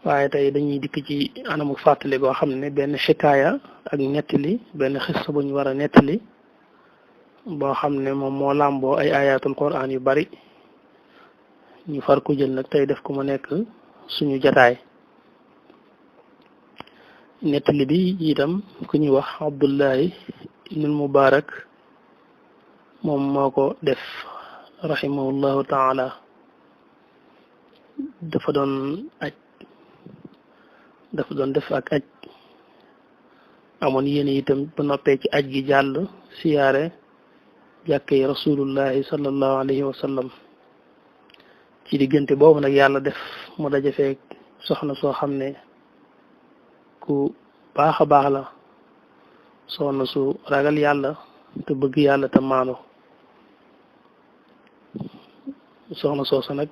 waaye tey dañuy dikk ci anamu fàttali goo xam ne benn xikaaya ak nettali benn xissa bu ñu war a nettali boo xam ne moom moo làmboo ay ayatul quran yu bari ñu far ko jël nag tey def ko mu nekk suñu jataay. nettali bi itam ku ñuy wax Abdullahi ibnul Mubarak moom moo ko def rahimahullahu taala. dafa doon def ak aj amoon yéene itam ba noppee ci aj gi jàll siyaare jàkkee rasulullahi sallallahu alayhi wa sallam. ci diggante boobu nag yàlla def mu daje feek soxna soo xam ne ku baax a baax la, soxna su ragal yàlla te bëgg yàlla te maano. soxna soosa nag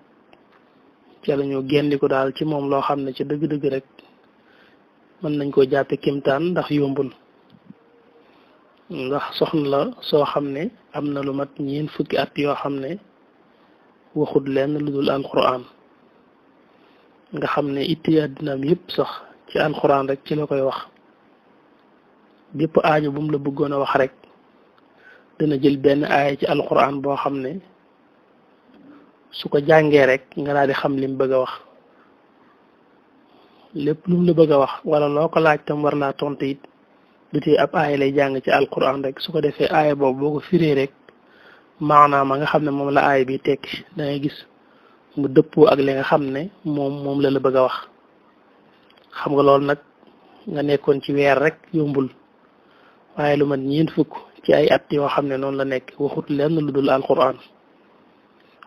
ca la ñu génni ko daal ci moom loo xam ne ci dëgg-dëgg rek mën nañ koo jàppe kimtaan ndax yombul, ndax soxna la soo xam ne am na lu mat ñeent fukki at yoo xam ne waxut lenn lu dul alquran, nga xam ne itti àddinaam yëpp sax ci alquran rek ci la koy wax. bépp aajo bu mu la bëggoon a wax rek dana jël benn aaya ci alquran boo xam ne su ko jàngee rek nga daal di xam lim bëgg a wax. lépp lu mu la bëgg a wax wala loo ko laaj tam war laa tontu it du tee ab aaya lay jàng ci alquran rek, su ko defee aaya boobu boo ko firee rek maanaam nga xam ne moom la aaya bi tekki da ngay gis mu dëppoo ak li nga xam ne moom la bëgg a wax. xam nga loolu nag nga nekkoon ci weer rek yombul, waaye lu mat ñeent fukk ci ay at yoo xam ne noonu la nekk waxut lenn lu dul alquran.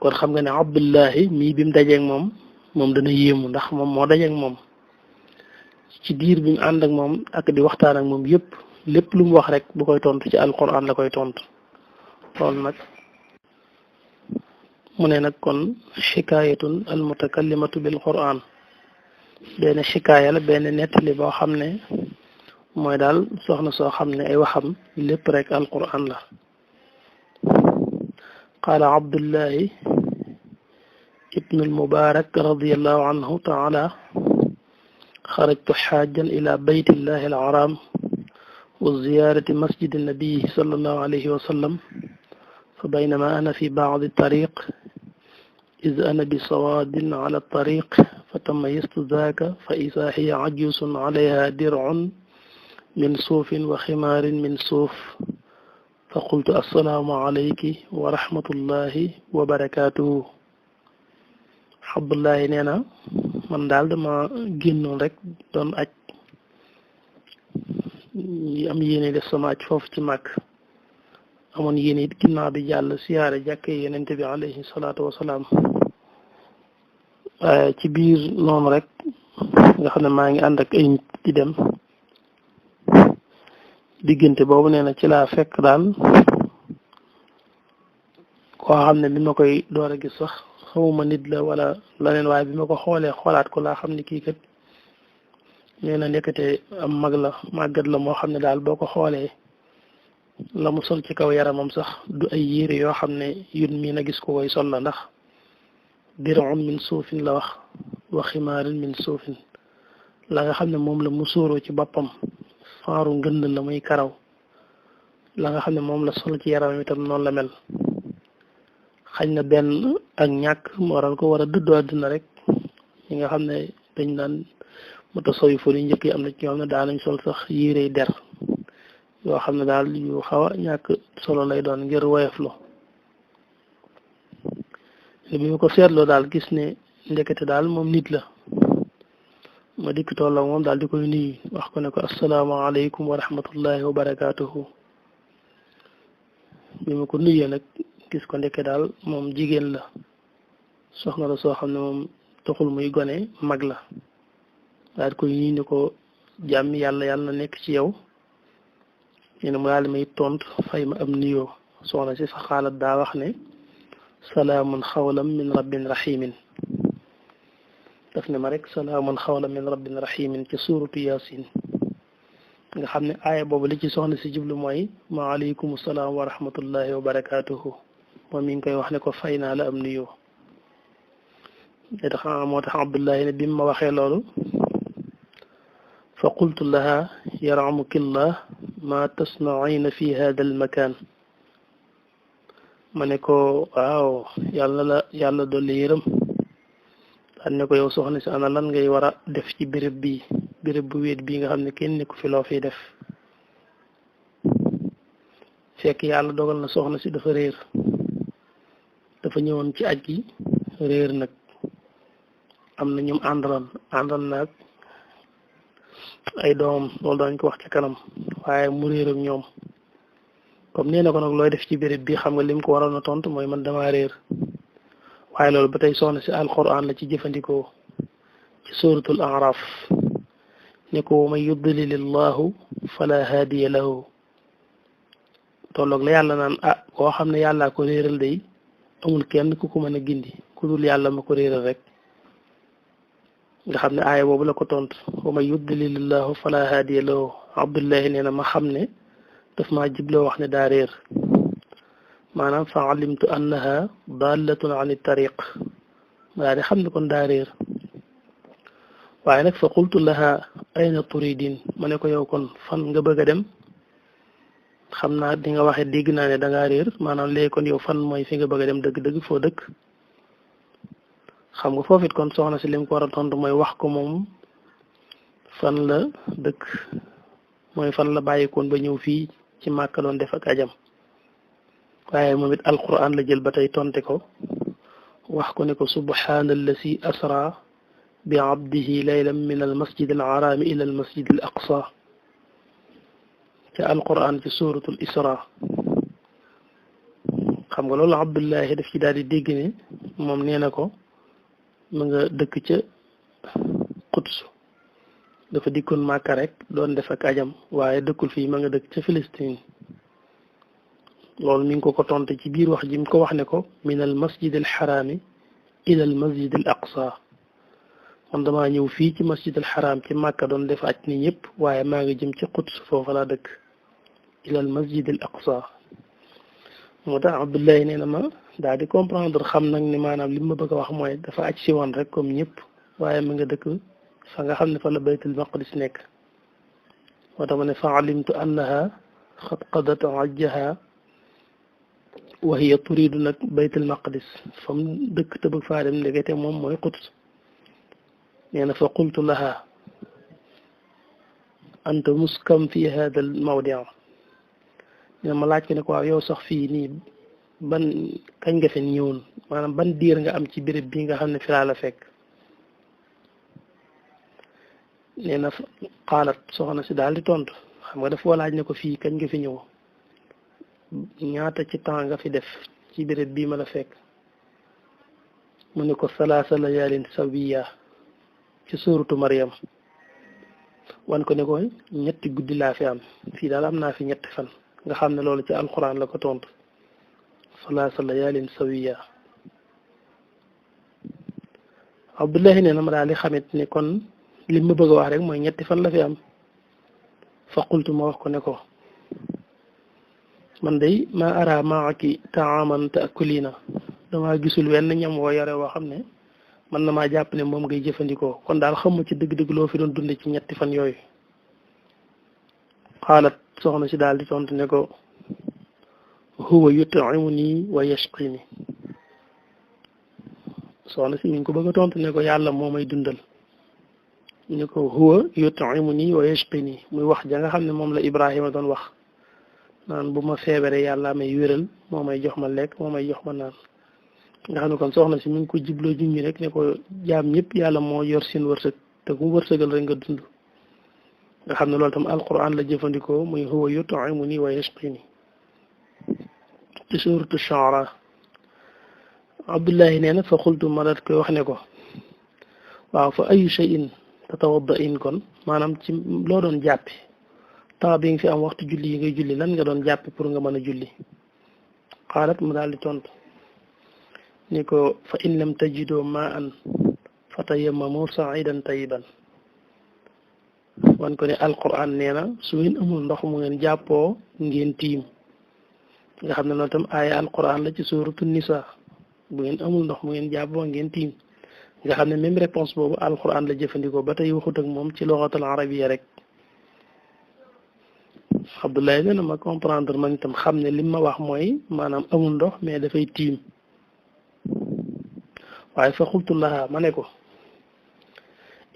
kon xam nga ne Abdullahi mii bi mu dajeeg moom dana yéemu, ndax moom moo dajeeg moom ci diir bi mu ànd ak moom ak di waxtaan ak moom yëpp lépp lu mu wax rek bu koy tontu ci alquran la koy tontu. loolu nag mu ne nag kon xikaayatun al mutakallimatu bil quran, benn xikaaya la benn nettali boo xam ne mooy daal soxna soo xam ne ay waxam lépp rek alquran la. qaala Abdullahi ibnu al-Mubarak radiyallahu anhu taala xarajtu xaajan ila baytillahi al-haram wa ziyarati masjidi nabii sallallahu alayhi wa sallam fa baynama ana fi ba'di tariq iz ana bi sawaadin ala tariq fa tamayastu zaaka fa iza hiya ajuusun alayha dir'un min suufin wa ximaarin min suuf fa qultu assalaamu alayki wa rahmatullahi wa barakaatuhu. Abdullahi nee na man daal dama génnoon rek doon aj, am yéene def sama aj foofu ci Màkk, amoon yéene it ginnaaw bi jàll siyaare jàkkee Yonent bi alayhi salaatu wasalaam. ci biir noonu rek nga xam ne maa ngi ànd ak ay nit di dem, diggante boobu nee na ci laa fekk daal koo xam ne bi ma koy door a gis sax xamuma nit la wala leneen, waaye bi ma ko xoolee xoolaat ko laa xam ne kii kat nee na nekkate am màggat la moo xam ne daal boo ko xoolee la mu sol ci kaw yaramam sax du ay yére yoo xam ne yun mii na gis ko koy sol la, ndax dir'un min suufin la wax wa ximaarin min suufin, la nga xam ne moom la musuuroo ci boppam faaru ngënd la muy karaw, la nga xam ne moom la sol ci yaramam itam noonu la mel. xañ na benn ak ñàkk waral ko war a dëddu àddina rek, ñi nga xam ne dañ naan mutasawwifu yi njëkk yi am na ci ñoom ne daa nañ sol sax yérey der yoo xam ne daal yu xaw a ñàkk solo lay doon ngir woyoflu. bi ma ko seetloo daal gis ne ndekete daal moom nit la, ma dikk tolloo moom daal di koy nuyu wax ko ne ko asalaamaaleykum wa rahmatullahi wa barakaatuhu. bi ma ko nuyee nag gis ko ndeke daal moom jigéen la, soxna la soo xam ne moom taxul muy gone, mag la. daal di koy nuyu ne ko jàmmi yàlla na nekk ci yow. ñu ne mu daal may tontu fay ma am nuyoo. soxna si fa xaalat daa wax ne salaamun xawlam min rabbin rahimin, daf ne ma rek salaamun xawlam min rabbin rahimin ci suuratu Yaasin, nga xam ne aaya boobu li ci soxna si jublu mooy wa aleykum salaam wa rahmatullahi wa barakaatuhu. moom mi ngi koy wax ne ko fay naa la am nuyoo. moo tax Abdullahi ne bi ma waxee loolu fa qultu laha yarhamukillah ma tasnaina fi hada al makan ma ne ko waaw yàlla dolli yërëm daan ne ko yow soxna si ana lan ngay war a def ci béréb bu wéet bii nga xam ne kenn nekku fi loo fiy def fekk yàlla dogal na soxna si dafa réer dafa ñëwoon ci aj gi réer nag am na ñum àndal nag ay doomam loolu dañ ko wax ci kanam waaye mu réer ak ñoom comme nee na ko nag looy def ci béréb bi xam nga lim ko waroon a tontu mooy man dama réer waaye loolu ba tey soxna si alquran la ci jëfandikoo ci suratul araf ne ko wa man yudlilillahu fala haadiya lahu tolloog la yàlla naan koo xam ne yàllaa ko réeral day amul kenn ku ko mën a gindi ku dul yàlla ma ko réeral rek nga xam ne aaya boobu la ko tontu wa man yudlilillahu fala haadiya lahu abdullahi nee na ma xam ne daf maa jibloo wax ne daa réer maanaam fa alimtu annaha dallatun an tariq ma daa di xam ne kon daa réer waaye nag fa qultu laha ayna turidin ma ne ko yow kon fan nga bëgg a dem xam naa di nga waxe dégg naa ne da ngaa réer maanaam léegi kon yow fan mooy fi nga bëgg a dem dëgg-dëgg foo dëkk xam nga foofu it kon soxna si lim ko war a tontu mooy wax ko moom fan la dëkk mooy fan la bàyyikoon ba ñëw fii ci Màkka doon def ak ajam waaye moom it alquran la jël ba tey tonte ko wax ko ne ko subhaanallasi asra bi abdihi laylan min al masjid al harami ila al masjid al aqsa ca alquran ci suratul isra xam nga loolu abdullahi daf ci daal di dégg ne moom nee na ko mu nga dëkk ca Quds dafa dikkoon Màkka rek doon def ak ajam waaye dëkkul fii ma nga dëkk ca Palestine loolu mi ngi ko tonte ci biir wax ji mu ko wax ne ko min al masjid al harami ila al masjid al aqsa man damaa ñëw fii ci masjid al haram ci Màkka doon def aj ni ñëpp waaye maa ngi jëm ci Quds foofa laa dëkk ila al masjid al aqsa moo tax Abdullahi nee na ma daal di comprendre xam nag ni maanaam li ma bëgg a wax mooy dafa aj si woon rek comme ñëpp waaye mi nga dëkk fa nga xam ne fa la baytul maqdis nekk moo tax ma ne fa alimtu annaha xad qadat ajjaha wa hiya turidu nag baytul maqdis fa mu dëkk te bëgg faa dem ndekete moom mooy Quds nee na fa qultu laha anta muskam fi hada al mawdi nee ma laaj ko ne ko waaw yow sax fii nii ban kañ nga fi ñëwoon maanaam ban diir nga am ci béréb bii nga xam ne fi laa la fekk nee na xaalat soxna si daal di tontu xam nga dafa laaj ne ko fii kañ nga fi ñëw ñaata ci temps nga fi def ci béréb bii ma la fekk mu ne ko salaasa layaalin sawiya ci suuratu Maryam wan ko ne ko ñetti guddi laa fi am fii daal am naa fi ñetti fan nga xam ne loolu ci alquran la ko tontu salaasa layaalin sawiya Abdullahi nee na ma daal di xamit ne kon li ma bëgg a wax rek mooy ñetti fan la fi am fa qultu ma wax ko ne ko man day ma ara maaki taaman taakulina damaa gisul wenn ñam woo yore woo xam ne man na maa jàpp ne moom ngay jëfandikoo kon daal xamu ci dëgg-dëgg loo fi doon dunde ci ñetti fan yooyu xaalat soxna si daal di tontu ne ko huwa yut'imuni wa yashqini soxna si mi ngi ko bëgg a tontu ne ko yàlla moo may dundal ne ko huwa yut'imuni wa yashqini muy wax ja nga xam ne moom la Ibrahima doon wax naan bu ma feebaree yàlla may wéral moo may jox ma lekk moo may jox ma naan nga xam ne kon soxna si mi ngi ko jibloo junñi rek ne ko jaam ñëpp yàlla moo yor seen wërsëg te ku wërsëgal rek nga dund nga xam ne loolu tam alquran la jëfandikoo muy huwa yut'imuni wa yashqini ci suuratu Shu'ara Abdullahi nee na fa xultu ma daat koy wax ne ko waaw fa ayu shay'in tatawadda'in kon maanaam ci loo doon jàppi temps bi nga fi am waxtu julli yi ngay julli lan nga doon jàppi pour nga mën a julli xaalat mu daal di tontu ni ko fa in lam tajidoo ma'an fatayammamu sa'idan tayyiban wan ko ne alquran nee na su ngeen amul ndox mu ngeen jàppoo ngeen tiim nga xam ne loolu tam aaya alquran la ci suuratu Nisa bu ngeen amul ndox mu ngeen jàppoo ngeen tiim nga xam ne même réponse boobu alquran la jëfandikoo ba tey waxut ak moom ci luxatul arabiya rek Abdoulaye nee na ma comprendre man itam xam ne lim ma wax mooy maanaam amul ndox mais dafay tiim waaye fa xultu laha ma ne ko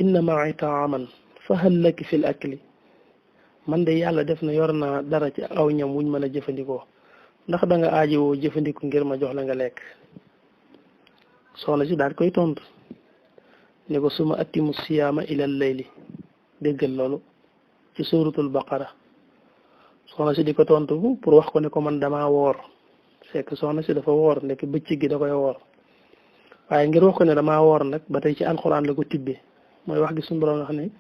inna ma'i taaman fa hal laki fil akli man de yàlla def na yor naa dara ci aw ñam wuñ mën a jëfandikoo ndax da nga aajowoo jëfandiku ngir ma jox la nga lekk soxna si daal koy tontu ne ko suma atimu siyaama ilal layli déggal loolu ci suratul baqara soxna si di ko tontu pour wax ko ne ko man damaa woor c'est que soxna si dafa woor ndek bëccëg gi da koy woor waaye ngir wax ko ne damaa woor nag ba tey ci alxuraan la ko tibbee mooy wax gi suñu borom wax ne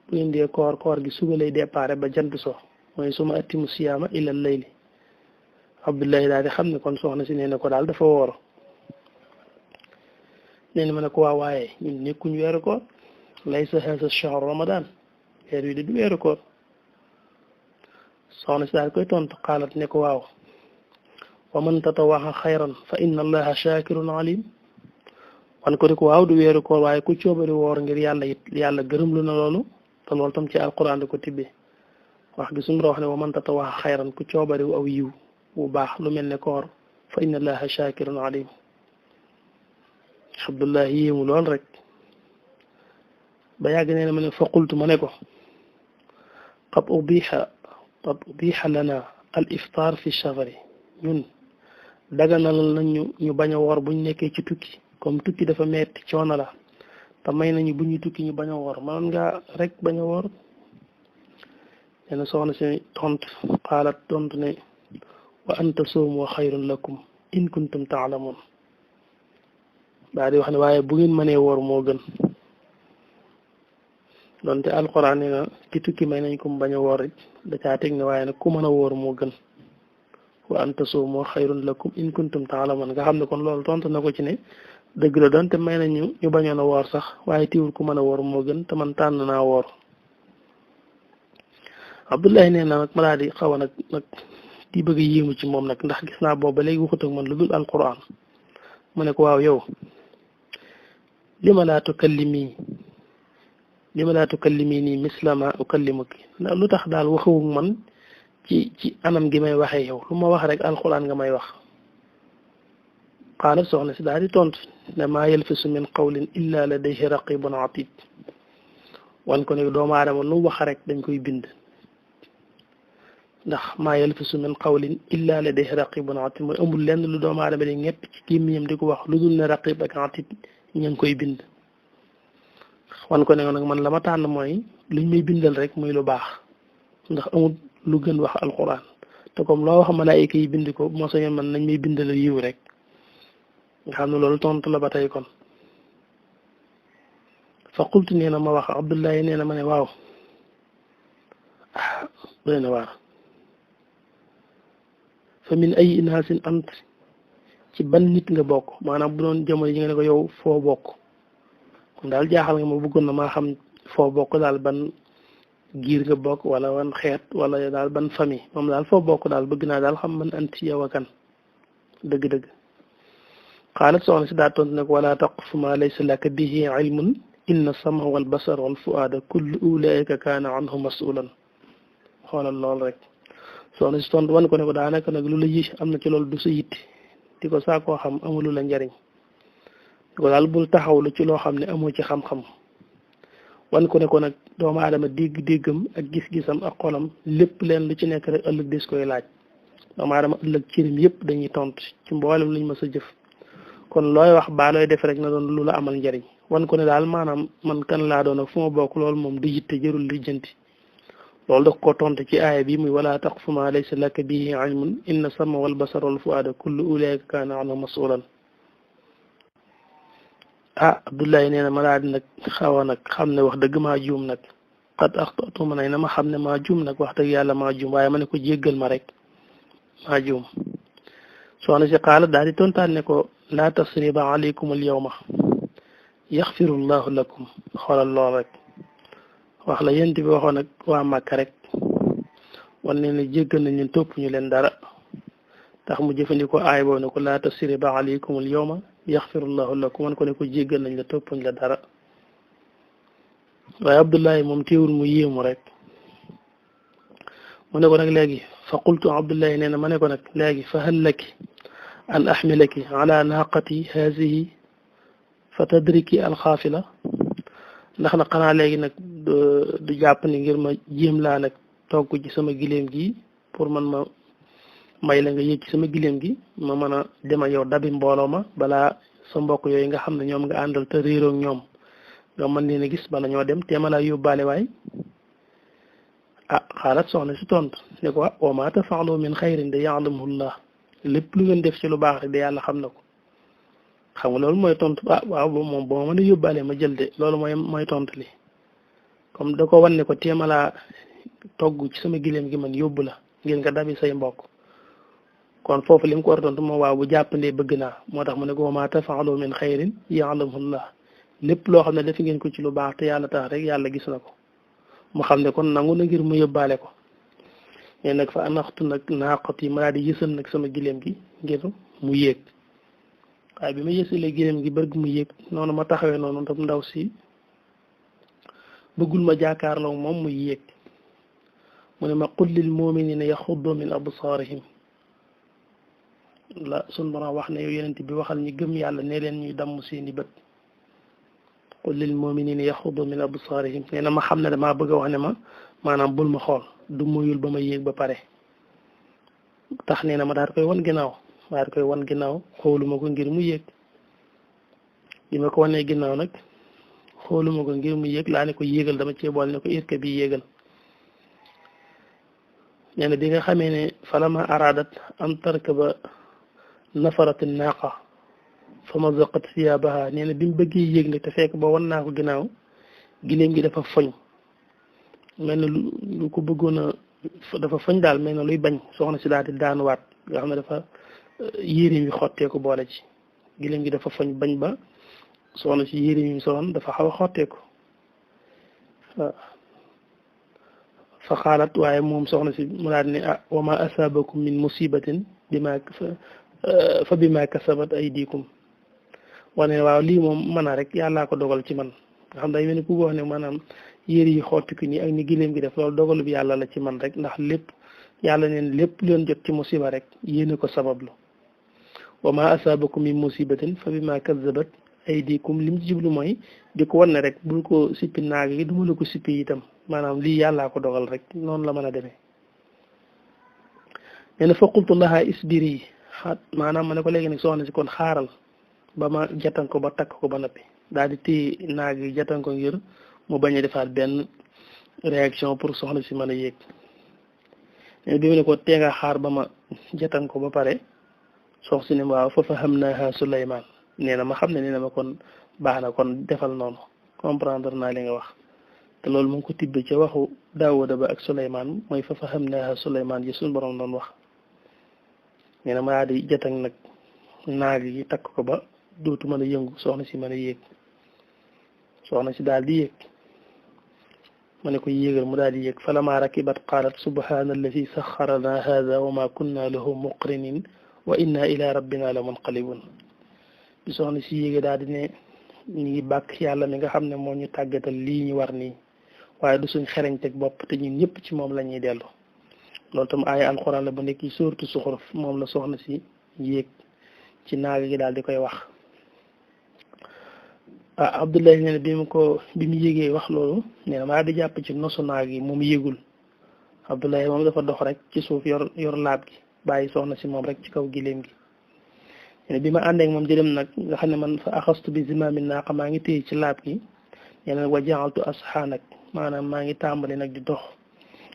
bu ngeen dee koor gi suba lay déparé ba jant so mooy suma atimu siyaama ilal layli Abdullahi daal di xam ne kon soxna si nee na ko daal dafa woor nee na ma ne ko waa waaye ñun nekkuñ weeru koor laysa haza shahr ramadan weer wi di du weeru koor soxna si daal koy tontu xaalat ne ko waaw wa man tatawaxa xayran fa inna allaha shakirun alim wan ko di ko waaw du weeru koor waaye ku coobari woor ngir yàlla it yàlla gërëm lu na loolu te loolu tam ci alquran da ko tibbee wax gi suñu wax ne wa man tatawaxa xayran ku coobari aw yiw bu baax lu mel ne koor fa inna allaha shakirun alim Abdullah yéemu lool rek ba yàgg nee na ma ne fa qultu ma ne ko qad ubiha lana al iftar fi safari ñun daganal nañ ñu bañ a woor buñ nekkee ci tukki comme tukki dafa metti coono la te may nañu bu ñuy tukki ñu bañ a woor mënoon ngaa rek bañ a woor nee na soxna si xaalat tontu ne wa an tasuumu xayrun lakum in kuntum taalamun daa di wax ne waaye bu ngeen mënee woor moo gën donte alquran nee na ci tukki may nañ ko mu bañ a woor it da caa teg ne waaye nag ku mën a woor moo gën wa an tasuumu xayrun lakum in kuntum taalamun nga xam ne kon loolu tontu na ko ci ne dëgg la donte may nañu ñu bañoon a woor sax waaye tiwul ku mën a woor moo gën te man tànn naa woor Abdullahi nee na nag ma daal di xaw a nag di bëgg a yéemu ci moom nag ndax gis naa boobu ba léegi waxut ak man lu dul alquran mu ne ko waaw yow lima laa tukallimi nii mislama ukallimuki ndax lu tax daal waxewug man ci anam gi may waxee yow lu ma wax rek alquran nga may wax qaalat soxna si daal di tontu ne maa yalfisu min qawlin illa ladayhi raqibun atid wan ko ne doomu aadama lu wax rek dañ koy bind ndax maa yalfisu min qawlin illa ladayhi raqibun atid mooy amul lenn lu doomu aadama di ñepp ci gémmiñam di ko wax lu dul ne raqib ak atid ñu ngi koy bind wan ko ne nag man la ma tànn mooy luñ may bindal rek muy lu baax ndax amul lu gën wax alquran te comme loo wax malaayika yi bind ko moo sañoon man nañ may bindal yiw rek nga xam ne loolu tontu la ba tey kon fa qultu nee na ma wax Abdullahi nee na ma ne waaw doy na waar fa min ay inaasin ant ci ban nit nga bokk maanaam bu doon jamono ji nga ne ko yow foo bokk kon daal jaaxal nga ma bëggoon na maa xam foo bokk daal ban giir nga bokk wala wan xeet wala daal ban famille moom daal foo bokk daal bëgg naa daal xam man anti yow a kan dëgg-dëgg xaalat soxna si daa tontu ne ko wala taqfu ma laysa laka bihi ilmun inna sama wal basar wal fuada kullu ulaika kaana anhu masulan xoolal lool rek soxna si tontu wan ko ne ko daanaka nag lu la yi am na ci loolu du sa yitte di ko saa koo xam amulu la njariñ di ko daal bul taxawlu ci loo xam ne amoo ci xam-xam wan ko ne ko nag doomu aadama dégg-déggam ak gis-gisam ak xolam lépp leen lu ci nekk rek ëllëg des koy laaj doomu aadama ëllëg cërim yëpp dañuy tontu ci mboolem luñ ma sa jëf kon looy wax baa looy def rek na doon lu la amal njariñ wan ko ne daal maanaam man kan laa doon ak fu ma bokk loolu moom du yitte jërul lijjanti loolu daf ko tontu ci aaya bi muy wala taqfu ma laysa laka bihi ilmun inna sama wal basara wal fuada kullu ulaika kaana anhu masulan Abdullahi nee na ma daal di nag xaw a nag xam ne wax dëgg maa juum nag qad axtatu ma ne na ma xam ne maa juum nag wax dëgg yàlla maa juum waaye ma ne ko jéggal ma rek maa juum soxna si xaala daal di tontaan ne ko laa tasriba alaykum al yawma yaxfirullahu lakum xoolal lool rek wax la yent bi waxoon ak waa Màkka rek wan ne ne jéggal nañ leen topp ñu leen dara tax mu jëfandikoo aay boobu ne ko laa tasriba alaykum al yawma yaxfirullahu lakum man ko ne ko jéggal nañ la toppuñ la dara waaye Abdullahi moom teewul mu yéemu rek mu ne ko nag léegi fa qultu Abdullahi nee na ma ne ko nag léegi fa hal laki an axmilaki ala naaqati haadihi fa tadriki alxaafila ndax nag xanaa léegi nag du jàpp ni ngir ma jéem laa nag togg ci sama giléem gi pour man ma may la nga yéeg ci sama giléem gi ma mën a dema yow dabi mbooloo ma balaa sa mbokk yooyu nga xam ne ñoom nga àndal te réeroo ak ñoom nga mën leen a gis bala ñoo dem te ma laa yóbbaale waay xaalat soxna si tontu ne ko wa maa tafaalu min xayrin de ya'lamuhullah lépp lu ngeen def ci lu baax rek de yàlla xam na ko xam nga loolu mooy tontu waaw moom boo ma mën a yóbbaale ma jël de loolu mooy tontu li comme da ko wan ne ko téema laa togg ci sama giléem gi man yóbbu la ngir nga dabi say mbokk kon foofu li mu ko war a tontu moom waaw bu jàppandee bëgg naa moo tax mu ne ko wa maa tafaalu min xayrin ya'lamuhullah lépp loo xam ne def ngeen ko ci lu baax te yàlla tax rek yàlla gis na ko mu xam ne kon nangu na ngir mu yóbbaale ko mais nag fa anaxtu nag naaqat yi ma daal di yësal nag sama giléem gi ngir mu yéeg waaye bi ma yësalee giléem gi bëgg mu yéeg noonu ma taxawee noonu tam ndaw si bëggul ma jàkkaarloo moom muy yéeg mu ne ma qul lil muminina yaxuddu min absaarihim la sun borom wax ne yow yenent bi waxal ñi gëm yàlla ne leen ñuy damm seeni bët qul lil muminina yaxuddu min absaarihim nee na ma xam ne damaa bëgg a wax ne ma maanaam bul ma xool du muyul ba ma yéeg ba pare tax nee na ma daal koy wan ginnaaw xooluma ko ngir mu yéeg li ma ko wanee ginnaaw nag xooluma ko ngir mu yéeg laa ne ko yéegal dama cee boole ne ko irka bi yéegal nee na bi nga xamee ne falama aradat an tarkaba nafarati naaqa fa mazaqat siyaabaha nee na bi mu bëggee yéeg nag te fekk ba wan naa ko ginnaaw giléem gi dafa foñ mel na lu ko bëggoon a dafa foñ daal mel na luy bañ soxna si daal di daanuwaat nga xam ne dafa yéreem yi xotteeku boole ci giléem gi dafa foñ bañ ba soxna si yéreem yi soxna dafa xaw a xotteeku fa xaalat waaye moom soxna si mu daal ne wa ma asabakum min musibatin fa bima kasabat aydikum wane waaw lii moom mën a rek yàllaa ko dogal ci man nga xam day mel ni ku wax ne maanaam yére yi xottiku nii ak ni giléem gi def loolu dogalu bi yàlla la ci man rek ndax lépp yàlla neen lépp leen jot ci musiba rek yéene ko sabablu wa ma asabakum min musibatin fa bima kasabat aydikum lim ci jublu mooy di ko wan ne rek bul ko sippi naag yi duma la ko sippi itam maanaam lii yàllaa ko dogal rek noonu la mën a demee nee na fa qultu laha isbiri maanaam ma ne ko léegi nag soxna si kon xaaral ba ma jatan ko ba takk ko ba noppi daal di téye naag yi jatan ko ngir mu bañ a defaat benn réaction pour soxna si mën a yéeg mais bi mu ne ko tee nga xaar ba ma jatan ko ba pare sox si ne waaw fa fahamnaha Suleymaan nee na ma xam ne nee na ma kon baax na kon defal noonu comprendre naa li nga wax te loolu mu ngi ko tibbe ca waxu Daawuda ba ak Suleymaan mooy fa fahamnaha Suleymaan ji suñu borom doon wax nee na ma daal di jatan nag naag yi takk ko ba dootu mën a yëngu soxna si mën a yéeg soxna si daal di yéeg ma ne ko yéegal mu daal di yéeg falama rakibat qaalat subhaana alladi saxarana hada wa ma kunna lahu muqrinin wa inna ila rabbina la munqalibun bi soxna si yéege daal di ne ñu ngi bàkk yàlla mi nga xam ne moo ñu tàggatal lii ñu war nii waaye du suñ xereñteg bopp te ñun ñëpp ci moom la ñuy dellu loolu tam aaya alxuraan la ba nekk ci suuratu Zuxruf moom la soxna si yéeg ci naag gi daal di koy wax Abdullahi nee na bi mu yégee wax loolu nee na maa di jàpp ci nosu naag yi moom yégul Abdullahi moom dafa dox rek ci suuf yor laab gi bàyyi soxna si moom rek ci kaw giléem gi nee na bi ma àndeek moom jëlem nag nga xam ne man fa axastu bi zimaami naaqa maa ngi téye ci laab gi nee na wa ja'altu asxaa nag maanaam maa ngi tàmbali nag di dox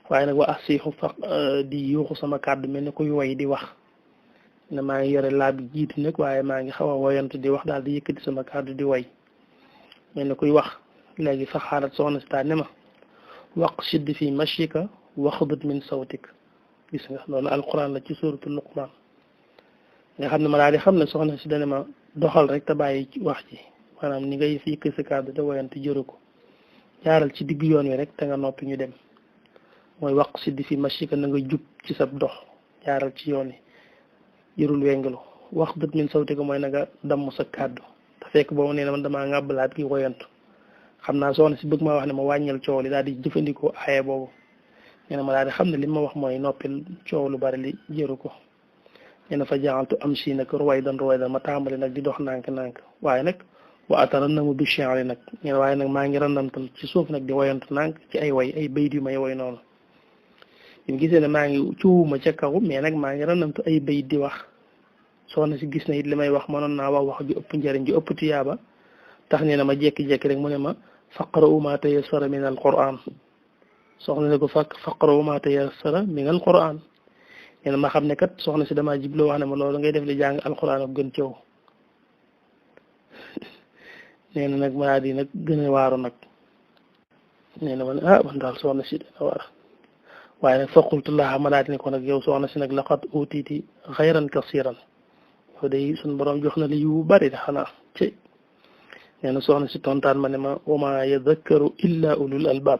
waaye nag wa asiixu fa di yuuxu sama kàddu mel ni kuy woy di wax ne maa ngi yore laab gi jiitu nag waaye maa ngi xaw a woyantu di wax daal di yëkkati sama kàddu di woy mel ni kuy wax léegi fa xaalat soxna si taa ne ma waqsid fi mashika waxdud min sawtik gis nga loolu alquran la ci suuratu Luqmaan nga xam ne ma daal di xam ne soxna si dane ma doxal rek te bàyyi wax ji maanaam ni ngay yëkkati sa kàddu te woyantu jëru ko jaaral ci digg yoon wi rek te nga noppi ñu dem mooy waqsid fi mashika na nga jub ci sa dox jaaral ci yoon wi jërul wengalu wax dët min sawti ko mooy na nga damm sa kàddu te fekk boobu nee na man damaa ngàbbalaat ki woyantu xam naa soxna si bëgg ma wax ne ma wàññil coow li daal di jëfandikoo aaye boobu nee na ma daal di xam ne li ma wax mooy noppil coow lu bari li jëru ko nee na fa jaxaltu am si nag ruwaydan ma tàmbali nag di dox nànk-nànk waaye nag wa atarannamu bi shi'ri nag nee na waaye nag maa ngi randamtal ci suuf nag di woyantu nànk ci ay way ay bayit yu may woy noonu bi mu gisee ne maa ngi cuwuma ca kaw mais nag maa ngi randamtu ay bayit di wax soxna si gis na it li may wax mënoon naa wax ju ëpp njëriñ ju ëpp tiyaaba tax nee na ma jékki-jékki rek mu ne ma faqra'u ma tayassara min al-Qur'an soxna ne ko faqra'u ma tayassara min al-Qur'an nee na ma xam ne kat soxna si damaa jibloo wax ne ma loolu ngay def li jàng alquran ak gën cëw nee na nag ma daal di nag gën a waaru nag nee na ma ne man daal soxna si dana waar waaye nag fa qultu laha ma daal di ne ko nag yow soxna si nag laqad utiiti xayran kasiran yow day suñ borom jox na li yu bari de xanaa ci nee na soxna si tontaan ma ne ma wama yadakkaru illa ulul albab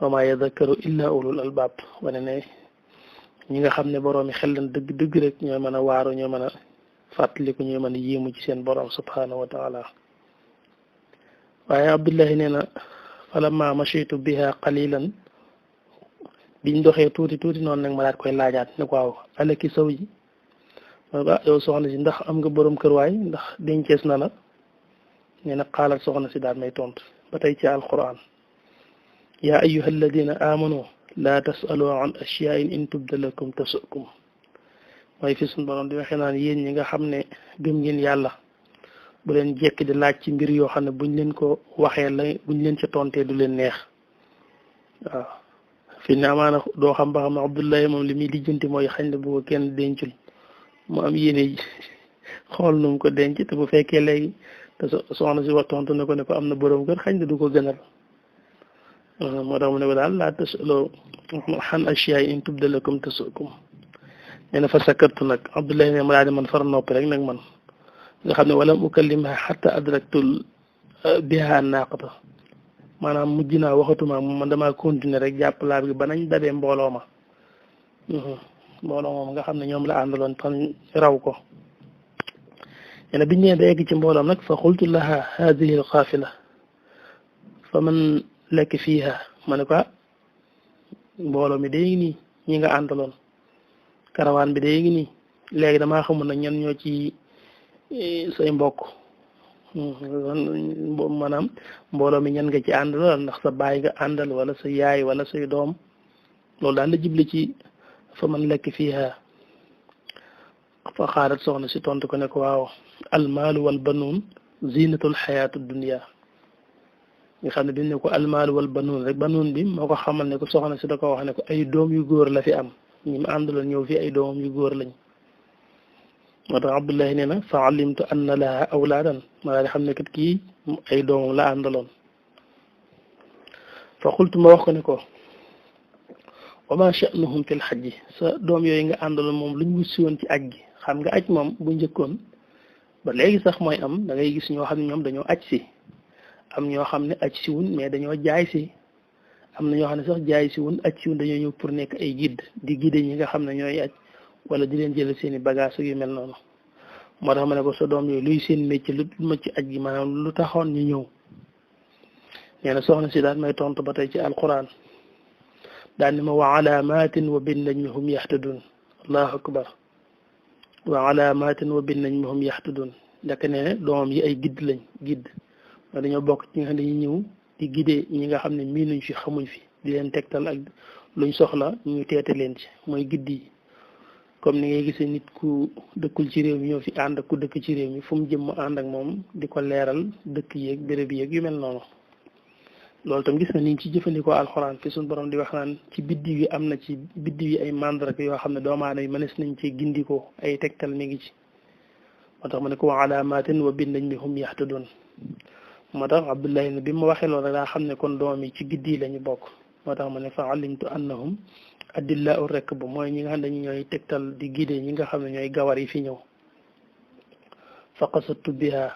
wama yadakkaru illa ulul albab wane ne ñi nga xam ne borom yi xel lan dëgg rek ñooy mën a waaru ñooy mën a fàttaliku ñooy mën a yéemu ci seen borom subhanahu wa taala waaye Abdullahi nee na falamma mashitu biha qalilan biñ doxee tuuti noonu nag ma daat koy laajaat ne ko waaw alaki saw ji ma ko yow soxna si ndax am nga borom kër waay ndax dencees na la nee na xaalal soxna si daal may tontu ba tey ci alquran yaa ayyuha alladina amanu laa tasalu an ashyain in tubda lakum tasukum mooy fi suñu borom di waxee naan yéen ñi nga xam ne gëm ngeen yàlla bu leen jekk di laaj ci mbir yoo xam ne buñ leen ko waxee la buñ leen ca tontee du leen neex waaw fi ne amaana doo xam ba xam ne Abdullahi moom li muy lijjanti mooy xañ ne bu ko kenn dencul mu am yéene xool nu mu ko denc te bu fekkee léegi te soxna si wax tontu ne ko am na borom kër xañ ne du ko gënal moo tax mu ne ko daal laa tasaloo xan ashyaa in tubda lakum tasukum nee na fa sakkartu nag Abdullahi ne ma daal di man far noppi rek nag man nga xam ne walam ukallimha xatta adraktul biha naaqata maanaam mujj naa waxatuma man damaa continuer rek jàpp laab gi ba nañ dabee mbooloo ma mbooloo moom nga xam ne ñoom la àndaloon tan raw ko nee na biñ ñëwee ba egg ci mbooloom nag fa xultu laha hadihi alqaafila fa man lekk fiiha ma ne ko mbooloo mi day ngi nii ñi nga àndaloon karawaan bi day ngi nii léegi damaa xamul nag ñan ñoo ci say mbokk maanaam mbooloo mi ñan nga ci àndal ndax sa baay nga àndal wala sa yaay wala say doom loolu daal la jible ci fa man lekk fiiha fa xaalat soxna si tontu ko ne ko waaw almaalu wal banuun zinatul xayaatu dunia nga xam ne bi ne ko almaalu wal banuun rek banuun bi moo ko xamal ne ko soxna si da ko wax ne ko ay doom yu góor la fi am ñi mu àndaloon ñëw fi ay doomam yu góor lañ moo tax Abdullahi nee na fa alimtu anna laha awlaadan ma daal di xam ne kat kii ay doomam la àndaloon fa xultu ma wax ko ne ko wa ma sha'nuhum fil hajji sa doom yooyu nga àndaloon moom luñ wut si woon ci aj gi xam nga aj moom bu njëkkoon ba léegi sax mooy am da ngay gis ñoo xam ne ñoom dañoo aj si am ñoo xam ne aj si wun mais dañoo jaay si am na ñoo xam ne sax jaay si wun aj si wun dañoo ñëw pour nekk ay guide di guide ñi nga xam ne ñooy aj wala di leen jël seen i bagage yu mel noonu moo tax ma ne ko sa doom yooyu luy seen métier lu ma ci aj gi maanaam lu taxoon ñu ñëw nee na soxna si daal may tontu ba tey ci alquran daal ni ma wa alaamatin wa bin najmi hum yahtadun allahu akbar wa alaamatin wa bin najmi hum yahtadun ndek ne doomam yi ay guide lañ guide ma dañoo bokk ci nga xam ne dañuy ñëw di guide ñi nga xam ne miinuñ fi xamuñ fi di leen tegtal ak luñ soxla ñu teete leen ci mooy guide yi comme ni ngay gisee nit ku dëkkul ci réew mi ñoo fi ànd ak ku dëkk ci réew mi fu mu jëm mu ànd ak moom di ko leeral dëkk yeeg béréb yeeg yu mel noonu loolu tam gis na ni ci jëfandikoo alxuraan fi suñu borom di wax naan ci biddiw yi am na ci biddiw yi ay mandarga yoo xam ne doomu aadama yi mënees nañ ci gindikoo ay tegtal mi ngi ci moo tax ma ne ko wa alaamatin wa bin najmi hum yahtadun moo tax Abdullahi ne bi ma waxee loolu rek daa xam ne kon doom yi ci biddi la ñu bokk moo tax ma ne fa alimtu annahum adilla u rekk bu mooy ñi nga xam ne ñooy tegtal di guide ñi nga xam ne ñooy gawar yi fi ñëw fa qasattu biha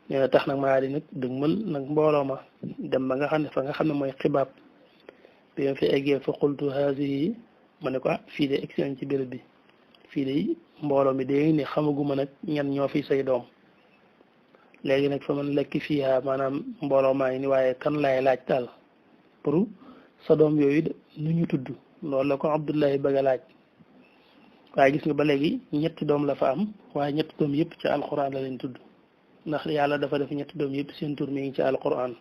nee na tax nag maa di nag dëgmal nag mbooloo ma dem ba nga xam ne fa nga xam ne mooy xibaab bi ma fi eggee fa qultu haadihi ma ne ko fii de egsi nañ ci béréb bi fii de mbooloo mi dee ne xamaguma nag ñan ñoo fi say doom léegi nag fa man lekk fii maanaam mbooloo maa ngi ni waaye kan laay laaj daal pour sa doom yooyu nu ñu tudd loolu la ko Abdullahi bëgg a laaj waaye gis nga ba léegi ñetti doom la fa am waaye ñetti doom yëpp ci alquran la leen tudd ndax yàlla dafa def ñetti doom yëpp seen tur mi ngi ci alquran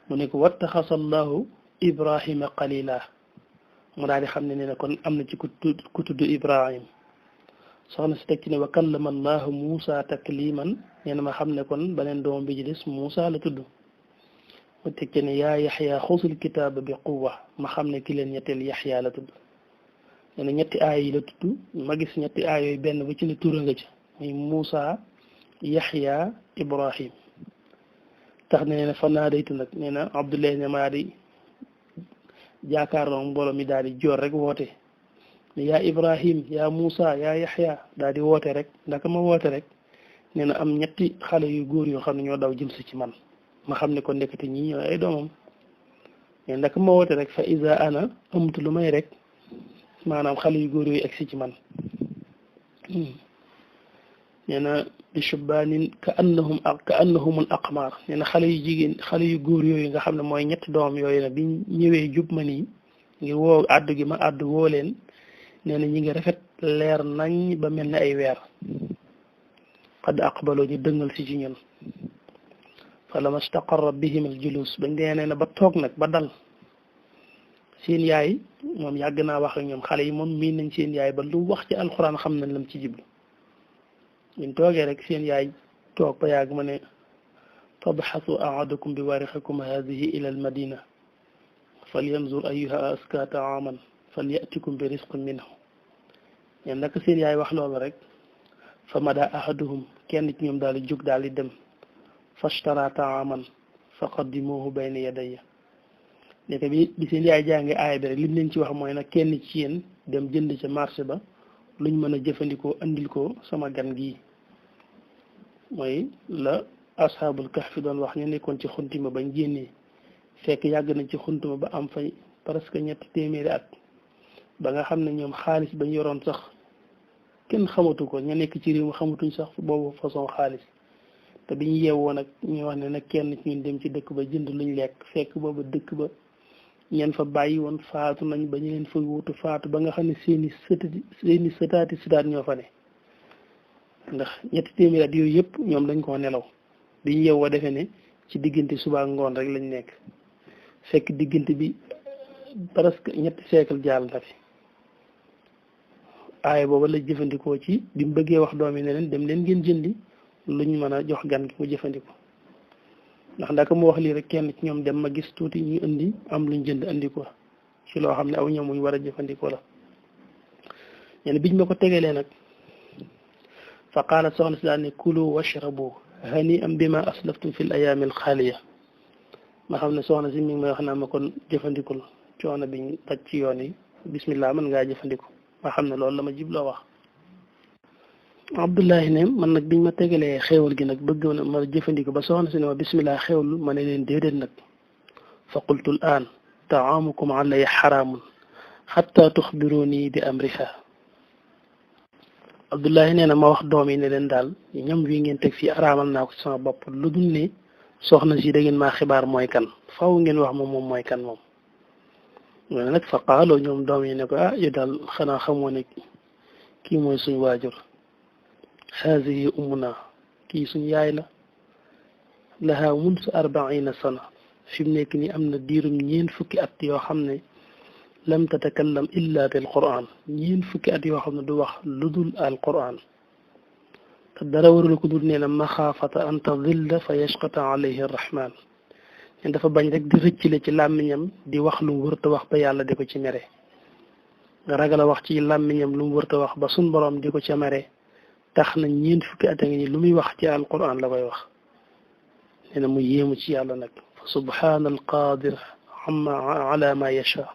mu ne ko wattaxasa allahu ibrahima qalila mu daal di xam ne ne kon am na ci ku tudd ibrahim soxna si teg ci ne wa kallama allahu muusa takliman nee na ma xam ne kon beneen doom bi ci des muusa la tudd mu teg ci ne yaa yaxya xusul kitaaba bi quwa ma xam ne ki leen ñetteel yaxya la tudd nee na ñetti aay yi la tudd ma gis ñetti aay yooyu benn bu ci ne tura nga ca muy muusa yaxya ibrahim tax ne ne fa naa daytu nag nee na abdullahi ne maa di jaakaarloo mbooloo mi daal di joor rek woote ne yaa ibrahim yaa muusa yaa yaxya daal di woote rek ndaka ma woote rek nee na am ñetti xale yu góor yoo xam ne ñoo daw jëm si ci man ma xam ne ko nekkati ñii ñoo ay doomam mais ndaka ma woote rek fa iza ana amutu lu may rek maanaam xale yu góor yooyu egsi ci man nee na bi shubbaanin ka annahumul aqmar nee na xale yu jigéen xale yu góor yooyu nga xam ne mooy ñetti doom yooyu nag bi ñëwee jub ma nii ngir woo àddu gi ma àddu woo leen nee na ñi ngi rafet leer nañ ba mel ne ay weer qad aqbaloo ñu dëngal si ci ñun fa lama staqarra bihim al julus bañ dee nee na ba toog nag ba dal seen yaay moom yàgg naa wax ak ñoom xale yi moom miin nañ seen yaay ba lu wax ci alxuraan xam nañ lam ci jiblu ñun toogee rek seen yaay toog ba yàgg ma ne fabxasu ahadukum bi warixikum hadihi ila al madina falyanzur ayuha aska taaman falyatikum bi risqin minhu ñen naka seen yaay wax loolu rek fa mada ahaduhum kenn ci ñoom daal di jóg daal di dem fashtara taaman fa qaddimuhu bayna yadayya nekk bi seen yaay jànge aaya bi rek lim leen ci wax mooy nag kenn ci yéen dem jënd ca marché ba luñ mën a jëfandikoo andil ko sama gan gii mooy la ashabul kahfi doon wax ñu nekkoon ci xuntuma bañ génnee fekk yàgg nañ ci xuntuma ba am fay presque ñetti téeméeri at ba nga xam ne ñoom xaalis bañ yoroon sax kenn xamatu ko ña nekk ci réew mi xamatuñ sax boobu façon xaalis te biñ yeewoo nag ñu wax ne nag kenn ci ñun dem ci dëkk ba jënd luñ lekk fekk boobu dëkk ba ñeen fa bàyyi woon faatu nañ ba ñu leen fa wutu faatu ba nga xam ne seeni sëtaati sëtaat ñoo fa ne ndax ñetti téeméeri at yooyu yëpp ñoom dañ koo nelaw biñ yeewoo defee ne ci diggante suba ngoon rek lañ nekk fekk diggante bi presque ñetti siècle jàll na fi aaya booba la jëfandikoo ci bi mu bëggee wax doom yi ne leen dem leen ngeen jëndi luñ mën a jox gan gi mu jëfandikoo ndax ndaka mu wax lii rek kenn ci ñoom dem ma gis tuuti ñu indi am luñ jënd andi ko ci loo xam ne aw ñoom muñ war a jëfandikoo la ñen biñ ma ko tegalee nag fa qaala soxna si daal ne kulu washrabu hani am bima aslaftum fi l ayaami al xaaliya ma xam ne soxna si mi ngi may wax naa ma kon jëfandikul coono biñ daj ci yoon yi bismillah mën ngaa jëfandiku ma xam ne loolu la ma jibloo wax Abdullahi ne man nag biñ ma tegalee xéewal gi nag bëgg na ma jëfandiku ba soxna si ne ma bismillah xéewlu ma ne leen déedéet nag fa qultu al aan taamukum alaya xaraamun xatta tuxbiruni bi amriha Abdullahi nee na ma wax doom yi ne leen daal ñam wi ngeen teg fii araamal naa ko sama bopp lu dul ne soxna si da ngeen maa xibaar mooy kan faw ngeen wax moom mooy kan moom mu ne nag fa qaaloo ñoom doom yi ne ko ah yow daal xanaa xamoo ne kii mooy suñ waajur haadihi ummuna kii suñ yaay la laha munsu 40 sana fi mu nekk nii am na diirum ñeent fukki at yoo xam ne lam tatakallam illa bil quran ñeent fukki at yoo xam ne du wax lu dul al quran te dara warul ko dul nee na maxaafata an tadilla fa yashqata alayhi arrahman ne dafa bañ rek di rëccile ci làmmiñam di wax lu mu wërta wax ba yàlla di ko ci mere nga ragal a wax ci làmmiñam lu mu wërta wax ba sun borom di ko ca mere tax na ñeent fukki at a ngi ni lu muy wax ci al quran la koy wax nee na mu yéemu ci yàlla nag fa subhana al qadir ala ma yasha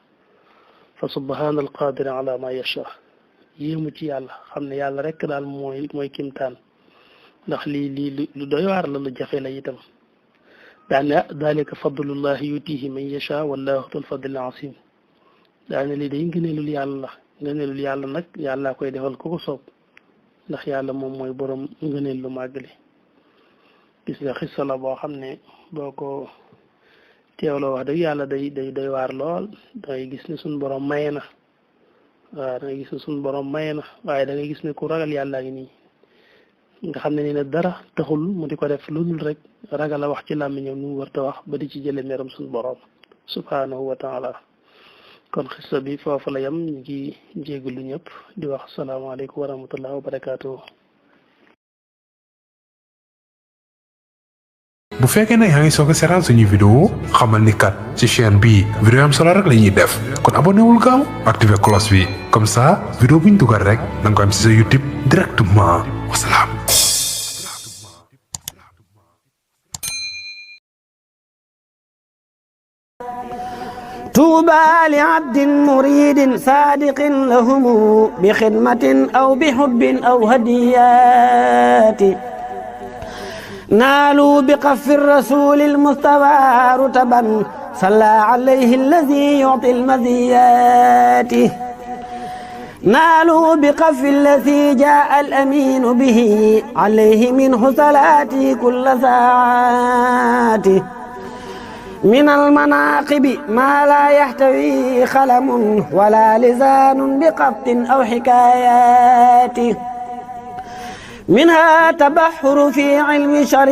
fa subhana al qadir ala ma yasha yéemu ci yàlla xam ne yàlla rek daal mooy kimtaan ndax lii lu doy waar la lu jafe la itam daane dalika fadlullahi yutihi man yasha wallahu dul fadlil asim daane lii day ngëneelul yàlla la ngëneelul yàlla nag yàlla koy defal ku ko soob ndax yàlla moom mooy borom ngëneel lu màgg li gis nga xissa la boo xam ne boo ko teewloo wax dëgg yàlla day waar lool dangay gis ne suñ borom maye na waaw da ngay gis ne suñ borom maye na waaye da ngay gis ne ku ragal yàlla ngi nii nga xam ne ni ne dara taxul mu di ko def lu dul rek ragal a wax ci làmmiñam nu mu war ta wax ba di ci jële meram suñ borom subhanahu wa taala kon xissa bi foofu la yam ñu ngi jégalu ñëpp di wax salaamaaleykum wa rahmatullah wa barakaatuhu. bu fekkee ne yaa ngi soog a seetaan suñu vidéo xamal ni kat ci chaîne bi vidéo am solo rek la ñuy def kon abonné wul gaaw activé cloche bi comme ça vidéo bu ñu dugal rek da nga ko am ci sa YouTube directement wasalaam. طوبى لعبد مريد صادق لهم بخدمة أو بحب أو هديات نالوا بقف الرسول المصطفى رتبا صلى عليه الذي يعطي المزيات نالوا بقف الذي جاء الأمين به عليه منه صلاتي كل ساعات من المناقب ما لا يحتوي خلم ولا لسان بقط أو حكايات منها تبحر في علم شريع